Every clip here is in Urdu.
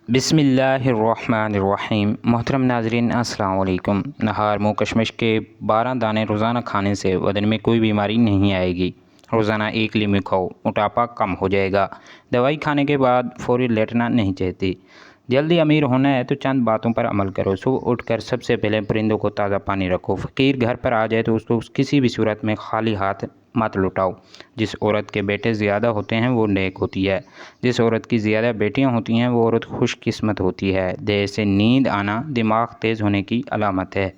بسم اللہ الرحمن الرحیم۔ محترم ناظرین السلام علیکم۔ نہار منہ کشمش کے 12 دانے روزانہ کھانے سے بدن میں کوئی بیماری نہیں آئے گی۔ روزانہ 1 لیمو کھاؤ، موٹاپا کم ہو جائے گا۔ دوائی کھانے کے بعد فوری لیٹنا نہیں چاہتی۔ جلدی امیر ہونا ہے تو چند باتوں پر عمل کرو۔ صبح اٹھ کر سب سے پہلے پرندوں کو تازہ پانی رکھو۔ فقیر گھر پر آ جائے تو اس کو کسی بھی صورت میں خالی ہاتھ مت لوٹاؤ۔ جس عورت کے بیٹے زیادہ ہوتے ہیں وہ نیک ہوتی ہے۔ جس عورت کی زیادہ بیٹیاں ہوتی ہیں وہ عورت خوش قسمت ہوتی ہے۔ دیر سے نیند آنا دماغ تیز ہونے کی علامت ہے۔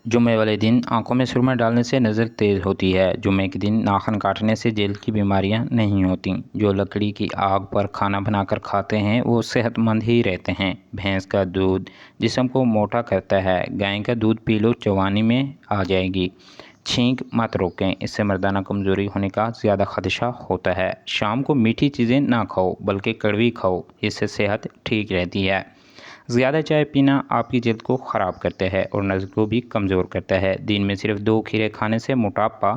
جمعے والے دن آنکھوں میں سرما ڈالنے سے نظر تیز ہوتی ہے۔ جمعے کے دن ناخن کاٹنے سے جلد کی بیماریاں نہیں ہوتیں۔ جو لکڑی کی آگ پر کھانا بنا کر کھاتے ہیں وہ صحت مند ہی رہتے ہیں۔ بھینس کا دودھ جسم کو موٹا کرتا ہے۔ گائے کا دودھ پی لو، جوانی میں آ جائے گی۔ چھینک مت روکیں، اس سے مردانہ کمزوری ہونے کا زیادہ خدشہ ہوتا ہے۔ شام کو میٹھی چیزیں نہ کھاؤ بلکہ کڑوی کھاؤ، اس سے صحت ٹھیک رہتی ہے۔ زیادہ چائے پینا آپ کی جلد کو خراب کرتا ہے اور نظر کو بھی کمزور کرتا ہے۔ دن میں صرف 2 کھیرے کھانے سے موٹاپا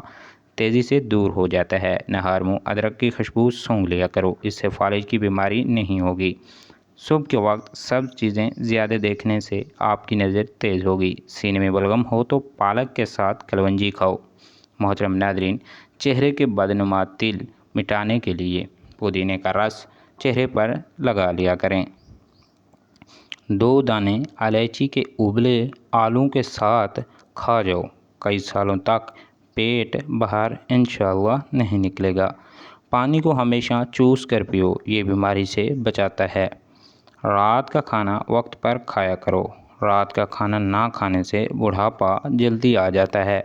تیزی سے دور ہو جاتا ہے۔ نہار منہ ادرک کی خوشبو سونگھ لیا کرو، اس سے فالج کی بیماری نہیں ہوگی۔ صبح کے وقت سبز چیزیں زیادہ دیکھنے سے آپ کی نظر تیز ہوگی۔ سینے میں بلغم ہو تو پالک کے ساتھ کلونجی کھاؤ۔ محترم ناظرین، چہرے کے بدنما تل مٹانے کے لیے پودینے کا رس چہرے پر لگا لیا کریں۔ 2 دانے الائچی کے ابلے آلوں کے ساتھ کھا جاؤ، کئی سالوں تک پیٹ باہر انشاءاللہ نہیں نکلے گا۔ پانی کو ہمیشہ چوس کر پیو، یہ بیماری سے بچاتا ہے۔ رات کا کھانا وقت پر کھایا کرو۔ رات کا کھانا نہ کھانے سے بڑھاپا جلدی آ جاتا ہے۔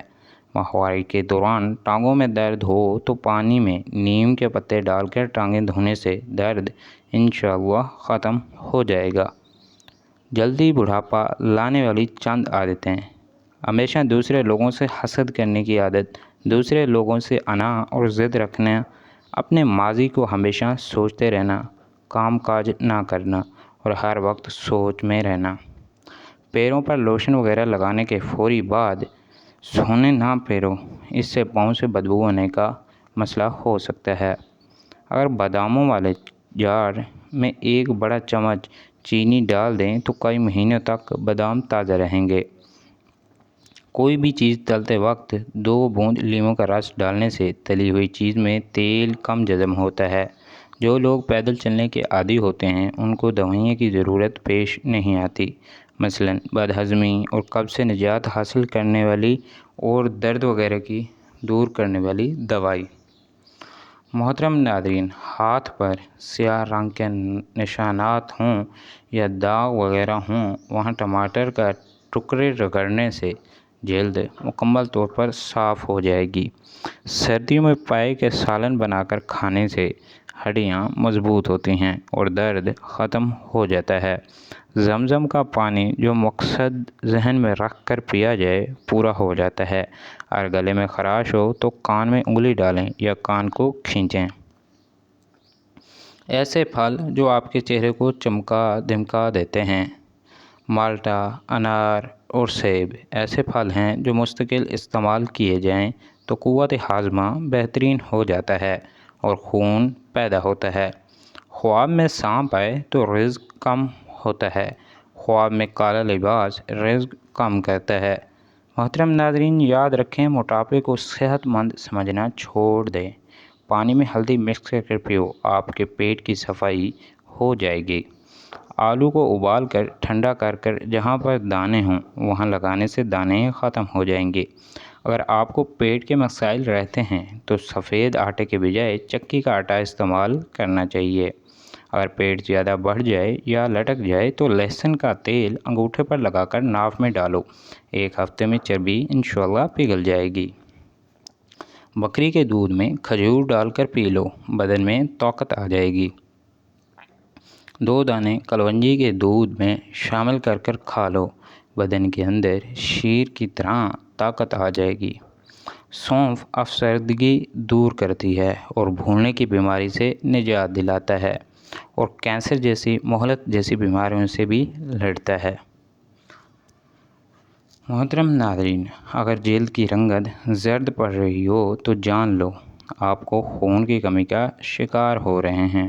ماہواری کے دوران ٹانگوں میں درد ہو تو پانی میں نیم کے پتے ڈال کر ٹانگیں دھونے سے درد انشاءاللہ ختم ہو جائے گا۔ جلدی بڑھاپا لانے والی چند عادتیں: ہمیشہ دوسرے لوگوں سے حسد کرنے کی عادت، دوسرے لوگوں سے انا اور ضد رکھنا، اپنے ماضی کو ہمیشہ سوچتے رہنا، کام کاج نہ کرنا اور ہر وقت سوچ میں رہنا۔ پیروں پر لوشن وغیرہ لگانے کے فوری بعد سونے نہ پھیرو، اس سے پاؤں سے بدبو ہونے کا مسئلہ ہو سکتا ہے۔ اگر باداموں والے جار میں 1 بڑا چمچ چینی ڈال دیں تو کئی مہینوں تک بادام تازہ رہیں گے۔ کوئی بھی چیز تلتے وقت 2 بوند لیموں کا رس ڈالنے سے تلی ہوئی چیز میں تیل کم جذب ہوتا ہے۔ جو لوگ پیدل چلنے کے عادی ہوتے ہیں ان کو دوائیوں کی ضرورت پیش نہیں آتی، مثلاً بدہضمی اور قبض سے نجات حاصل کرنے والی اور درد وغیرہ کی دور کرنے والی دوائی۔ محترم ناظرین، ہاتھ پر سیاہ رنگ کے نشانات ہوں یا داغ وغیرہ ہوں، وہاں ٹماٹر کا ٹکڑے رگڑنے سے جلد مکمل طور پر صاف ہو جائے گی۔ سردیوں میں پائے کے سالن بنا کر کھانے سے ہڈیاں مضبوط ہوتی ہیں اور درد ختم ہو جاتا ہے۔ زمزم کا پانی جو مقصد ذہن میں رکھ کر پیا جائے پورا ہو جاتا ہے۔ اگر گلے میں خراش ہو تو کان میں انگلی ڈالیں یا کان کو کھینچیں۔ ایسے پھل جو آپ کے چہرے کو چمکا دمکا دیتے ہیں: مالٹا، انار اور سیب ایسے پھل ہیں جو مستقل استعمال کیے جائیں تو قوت ہاضمہ بہترین ہو جاتا ہے اور خون پیدا ہوتا ہے۔ خواب میں سانپ آئے تو رزق کم ہوتا ہے۔ خواب میں کالا لباس رزق کم کرتا ہے۔ محترم ناظرین، یاد رکھیں، موٹاپے کو صحت مند سمجھنا چھوڑ دیں۔ پانی میں ہلدی مکس کر پیو، آپ کے پیٹ کی صفائی ہو جائے گی۔ آلو کو ابال کر ٹھنڈا کر کر جہاں پر دانے ہوں وہاں لگانے سے دانے ختم ہو جائیں گے۔ اگر آپ کو پیٹ کے مسائل رہتے ہیں تو سفید آٹے کے بجائے چکی کا آٹا استعمال کرنا چاہیے۔ اگر پیٹ زیادہ بڑھ جائے یا لٹک جائے تو لہسن کا تیل انگوٹھے پر لگا کر ناف میں ڈالو، 1 ہفتے میں چربی انشاءاللہ پگھل جائے گی۔ بکری کے دودھ میں کھجور ڈال کر پی لو، بدن میں طاقت آ جائے گی۔ 2 دانے کلونجی کے دودھ میں شامل کر کر کھا لو، بدن کے اندر شیر کی طرح طاقت آ جائے گی۔ سونف افسردگی دور کرتی ہے اور بھولنے کی بیماری سے نجات دلاتا ہے اور کینسر جیسی مہلک جیسی بیماریوں سے بھی لڑتا ہے۔ محترم ناظرین، اگر جلد کی رنگت زرد پڑ رہی ہو تو جان لو آپ کو خون کی کمی کا شکار ہو رہے ہیں۔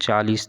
40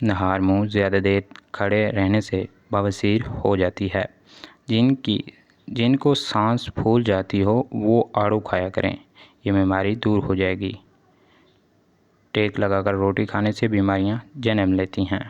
نہار منہ زیادہ دیر کھڑے رہنے سے بواسیر ہو جاتی ہے۔ جن کو سانس پھول جاتی ہو وہ آڑو کھایا کریں، یہ بیماری دور ہو جائے گی۔ ٹیک لگا کر روٹی کھانے سے بیماریاں جنم لیتی ہیں۔